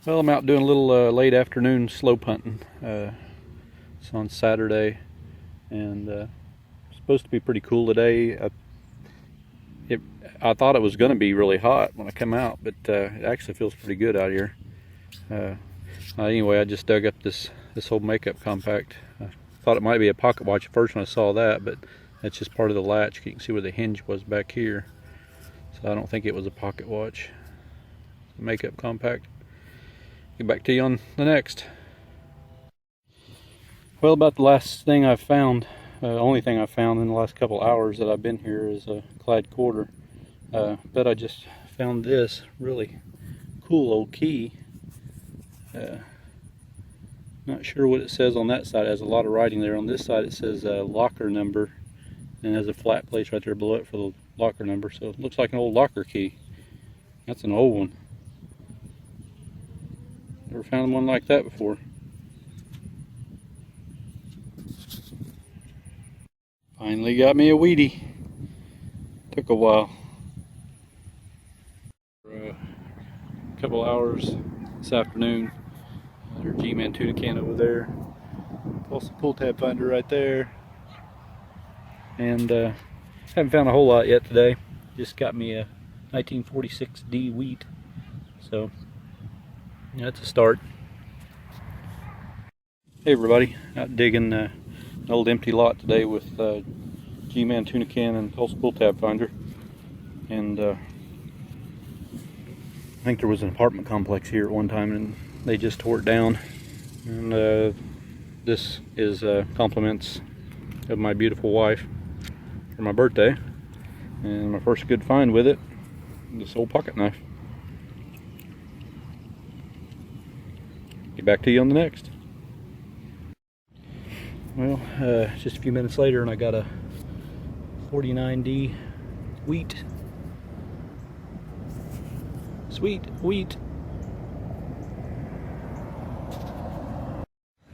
Well, I'm out doing a little late afternoon slope hunting. It's on Saturday, and it's supposed to be pretty cool today. I thought it was going to be really hot when I come out, but it actually feels pretty good out here. Anyway, I just dug up this old makeup compact. I thought it might be a pocket watch at first when I saw that, but that's just part of the latch. You can see where the hinge was back here, so I don't think it was a pocket watch. It's a makeup compact. Get back to you on the next. Well, about the last thing I've found, only thing I've found in the last couple hours that I've been here is a Clyde quarter. But I just found this really cool old key. Not sure what it says on that side. It has a lot of writing there. On this side it says locker number, and there's a flat place right there below it for the locker number. So it looks like an old locker key. That's an old one. Never found one like that before. Finally got me a Wheatie. Took a while. For a couple hours this afternoon. There's G-Man tuna can over there. Tulsa pull tab finder right there. And haven't found a whole lot yet today. Just got me a 1946D wheat. So that's a start. Hey everybody, out digging an old empty lot today with G-Man tuna can and Tulsa pull tab finder. And I think there was an apartment complex here at one time and they just tore it down. And this is compliments of my beautiful wife for my birthday. And my first good find with it, this old pocket knife. Get back to you on the next. Well, just a few minutes later and I got a 49D wheat. Sweet wheat.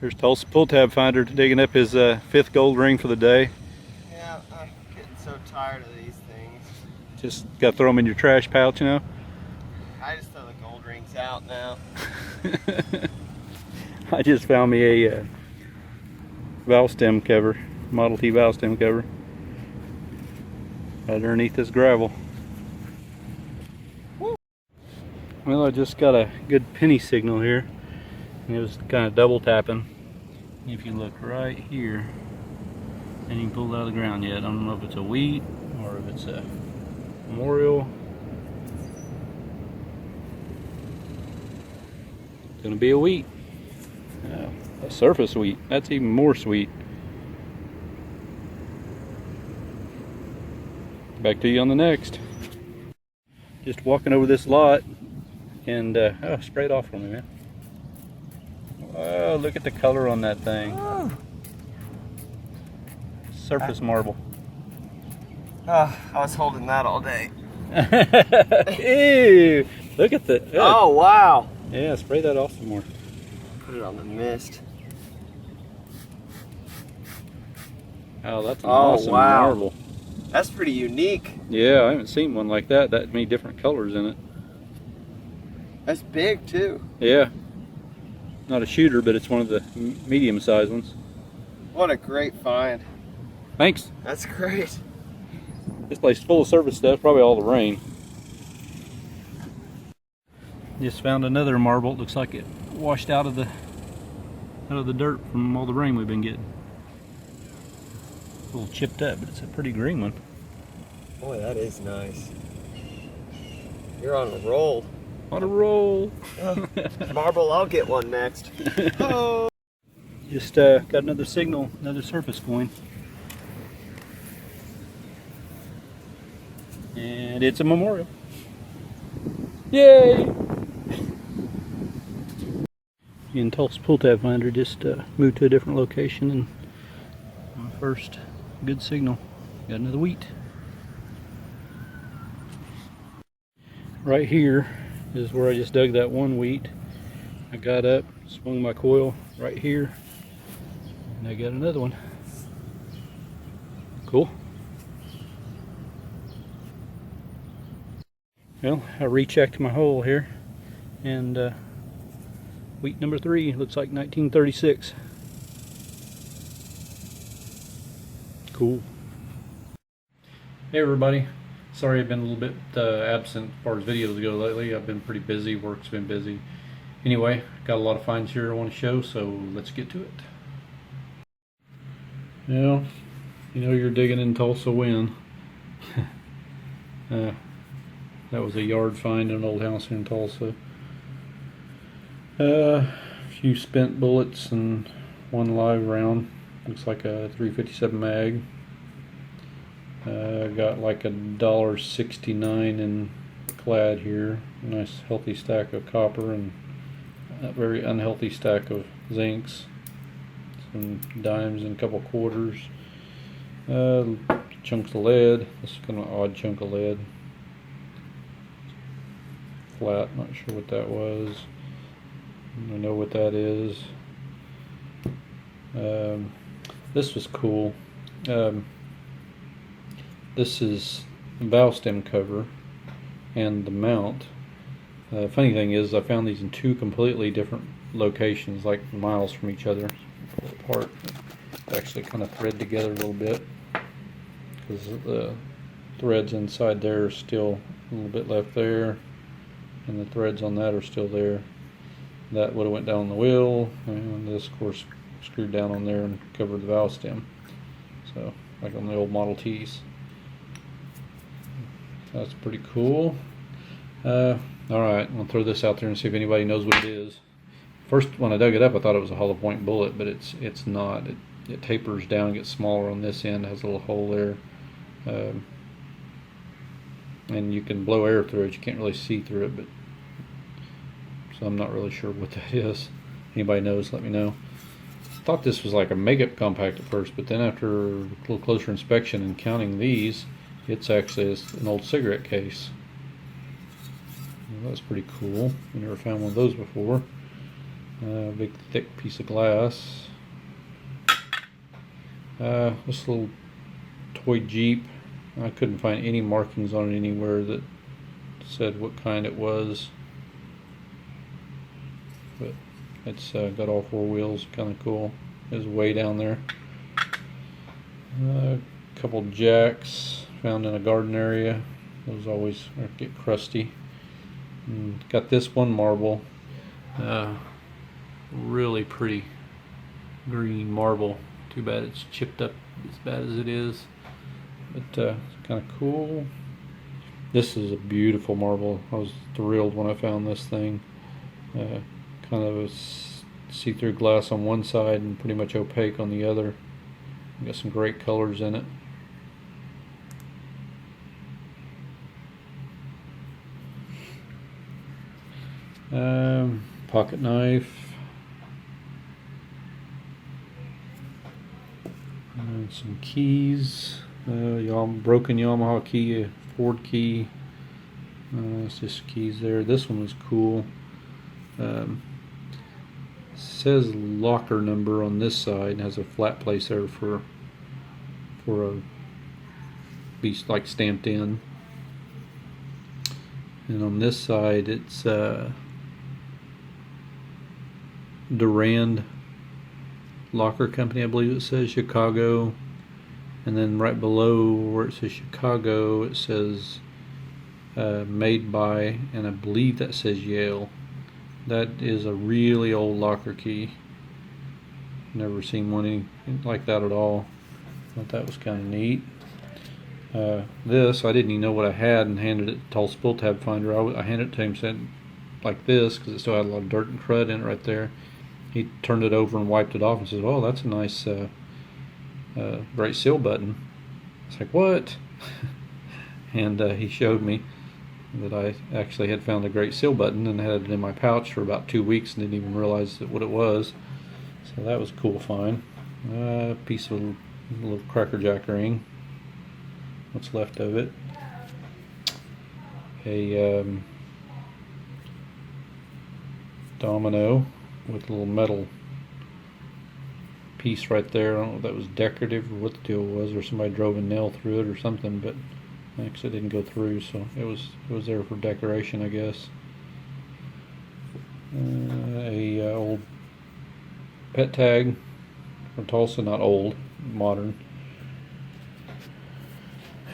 Here's Tulsa pull tab finder digging up his 5th gold ring for the day. Yeah, I'm getting so tired of these things. Just got to throw them in your trash pouch, you know? I just throw the gold rings out now. I just found me a valve stem cover, Model T valve stem cover, right underneath this gravel. Woo. Well, I just got a good penny signal here, and it was kind of double tapping. If you look right here, and you can pull it out of the ground yet. I don't know if it's a wheat or if it's a memorial. It's gonna be a wheat. A surface wheat. That's even more sweet. Back to you on the next. Just walking over this lot and spray it off for me, man. Oh, look at the color on that thing. Oh. Surface marble. Oh, I was holding that all day. Ew! Look at the. Oh, wow. Yeah, spray that off some more. Put it on the mist. Oh, that's an awesome marble. That's pretty unique. Yeah, I haven't seen one like that. That many different colors in it. That's big too. Yeah. Not a shooter, but it's one of the medium-sized ones. What a great find. Thanks. That's great. This place is full of service stuff, probably all the rain. Just found another marble. It looks like it washed out of the dirt from all the rain we've been getting. A little chipped up, but it's a pretty green one. Boy, that is nice. You're on a roll. On a roll. Oh, marble, I'll get one next. Oh. Just got another signal, another surface coin. And it's a memorial. Yay! In Tulsa pull tab finder, just moved to a different location, and my first good signal. Got another wheat. Right here is where I just dug that one wheat. I got up, swung my coil right here, and I got another one. Cool. Well, I rechecked my hole here, and Wheat number 3, looks like 1936. Cool. Hey everybody, sorry I've been a little bit absent as far as videos go lately. I've been pretty busy, work's been busy. Anyway, got a lot of finds here I want to show, so let's get to it. Well, you know you're digging in Tulsa when. That was a yard find in an old house here in Tulsa. A few spent bullets and one live round. Looks like a .357 mag. Got like $1.69 in clad here. Nice healthy stack of copper and a very unhealthy stack of zincs. Some dimes and a couple quarters. Chunks of lead. This is kind of an odd chunk of lead. Flat, not sure what that was. I know what that is. This was cool. This is the valve stem cover and the mount. Funny thing is, I found these in two completely different locations, like miles from each other. Pull it apart. They actually kind of thread together a little bit because the threads inside there are still a little bit left there, and the threads on that are still there. That would have went down on the wheel, and this, of course, screwed down on there and covered the valve stem. So, like on the old Model Ts. That's pretty cool. Alright, I'm going to throw this out there and see if anybody knows what it is. First, when I dug it up, I thought it was a hollow point bullet, but it's not. It tapers down, gets smaller on this end, has a little hole there. And you can blow air through it. You can't really see through it, but so I'm not really sure what that is. Anybody knows, let me know. Thought this was like a makeup compact at first, but then after a little closer inspection and counting these, it's actually an old cigarette case. Well, that's pretty cool. I never found one of those before. Big thick piece of glass. This little toy Jeep. I couldn't find any markings on it anywhere that said what kind it was. But it's got all four wheels, kind of cool. There's way down there. A couple jacks found in a garden area. Those always get crusty. And got this one marble. Really pretty green marble. Too bad it's chipped up as bad as it is. But it's kind of cool. This is a beautiful marble. I was thrilled when I found this thing. Kind of a see-through glass on one side and pretty much opaque on the other. Got some great colors in it. Pocket knife. And some keys. Broken Yamaha key, Ford key. It's just keys there. This one was cool. Says locker number on this side, and has a flat place there for a piece like stamped in. And on this side, it's Durand Locker Company, I believe it says, Chicago. And then right below where it says Chicago, it says made by, and I believe that says Yale. That is a really old locker key. Never seen one like that at all. Thought that was kind of neat. This, I didn't even know what I had, and handed it to Tulsa Pull Tab Finder. I handed it to him, said like this, because it still had a lot of dirt and crud in it right there. He turned it over and wiped it off and said, "Oh, that's a nice Great Seal button." It's like, what? And he showed me that I actually had found a Great Seal button and had it in my pouch for about 2 weeks and didn't even realize what it was. So that was a cool find. A piece of a little Cracker Jack ring. What's left of it. A domino with a little metal piece right there. I don't know if that was decorative or what the deal was, or somebody drove a nail through it or something, but actually it didn't go through, so it was there for decoration, I guess. a old pet tag from Tulsa, not old, modern.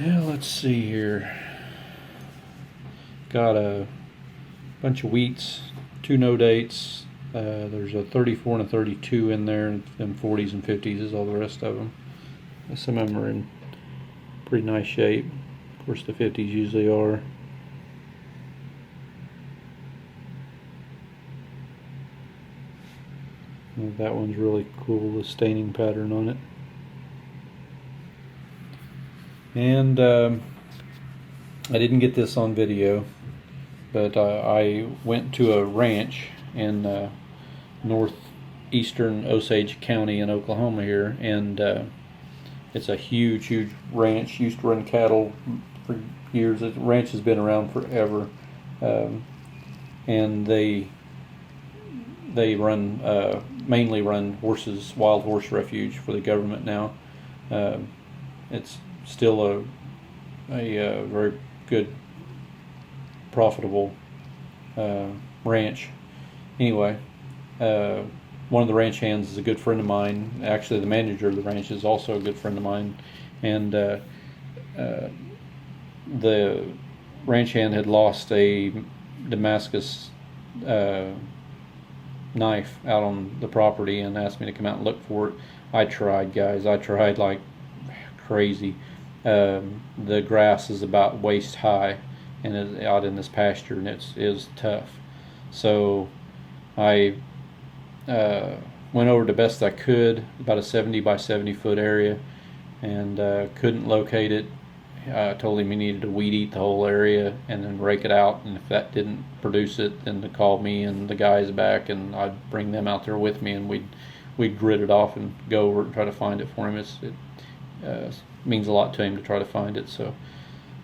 Yeah, let's see here. Got a bunch of wheats, 2 no dates. There's a 34 and a 32 in there, and 40s and 50s is all the rest of them. Some of them are in pretty nice shape. Of course, the 50s usually are. That one's really cool, the staining pattern on it. And I didn't get this on video, but I went to a ranch in northeastern Osage County in Oklahoma here, and it's a huge ranch. Used to run cattle for years. The ranch has been around forever, and they run mainly run horses, wild horse refuge for the government now. It's still a very good, profitable ranch. Anyway, one of the ranch hands is a good friend of mine. Actually, the manager of the ranch is also a good friend of mine, and the ranch hand had lost a Damascus knife out on the property and asked me to come out and look for it. I tried, guys. I tried like crazy. The grass is about waist high and is out in this pasture, and it is tough. So I went over the best I could, about a 70 by 70 foot area, and couldn't locate it. I told him he needed to weed eat the whole area and then rake it out, and if that didn't produce it, then to call me and the guys back, and I'd bring them out there with me, and we'd grit it off and go over and try to find it for him. It means a lot to him to try to find it. So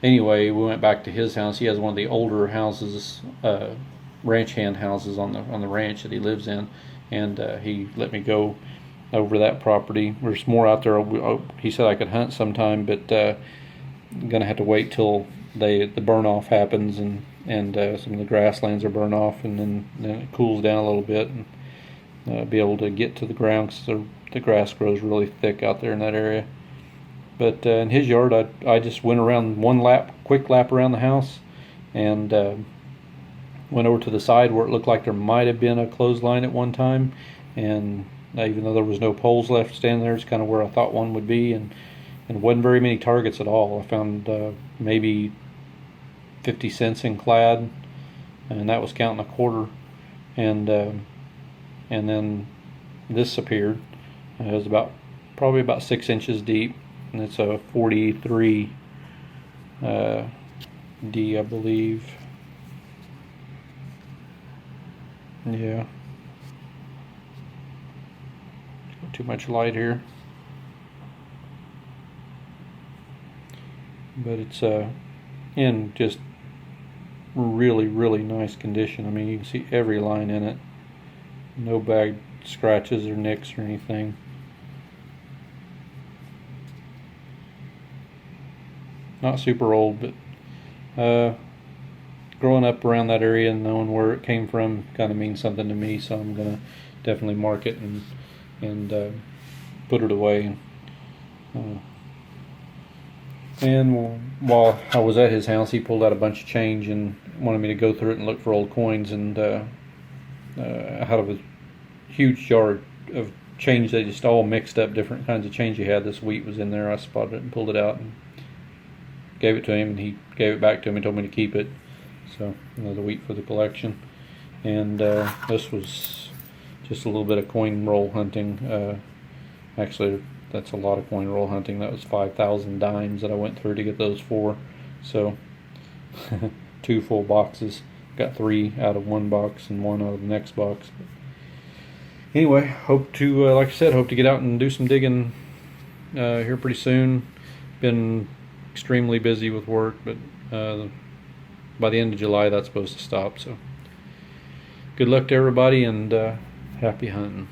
anyway, we went back to his house. He has one of the older houses, ranch hand houses on the ranch that he lives in, and he let me go over that property. There's more out there. He said I could hunt sometime, but I'm gonna have to wait till the burn off happens, and some of the grasslands are burned off, and then it cools down a little bit, and be able to get to the ground, because the grass grows really thick out there in that area. But in his yard, I just went around quick lap around the house, and went over to the side where it looked like there might have been a clothesline at one time, and even though there was no poles left standing there, it's kind of where I thought one would be, and wasn't very many targets at all. I found maybe 50 cents in clad, and that was counting a quarter, and then this appeared. It was probably about 6 inches deep, and it's a 43 D, I believe. Yeah. Too much light here. But it's in just really, really nice condition. I mean, you can see every line in it. No bad scratches or nicks or anything. Not super old, but growing up around that area and knowing where it came from kind of means something to me, so I'm going to definitely mark it and put it away. And while I was at his house, he pulled out a bunch of change and wanted me to go through it and look for old coins. And out of a huge jar of change, they just all mixed up different kinds of change he had. This wheat was in there. I spotted it and pulled it out and gave it to him, and he gave it back to me and told me to keep it. So the wheat for the collection. And this was just a little bit of coin roll hunting. Actually, that's a lot of coin roll hunting. That was 5,000 dimes that I went through to get those 4. So 2 full boxes. Got 3 out of one box and 1 out of the next box. But anyway, hope to, like I said, hope to get out and do some digging here pretty soon. Been extremely busy with work, but by the end of July that's supposed to stop. So good luck to everybody, and happy hunting.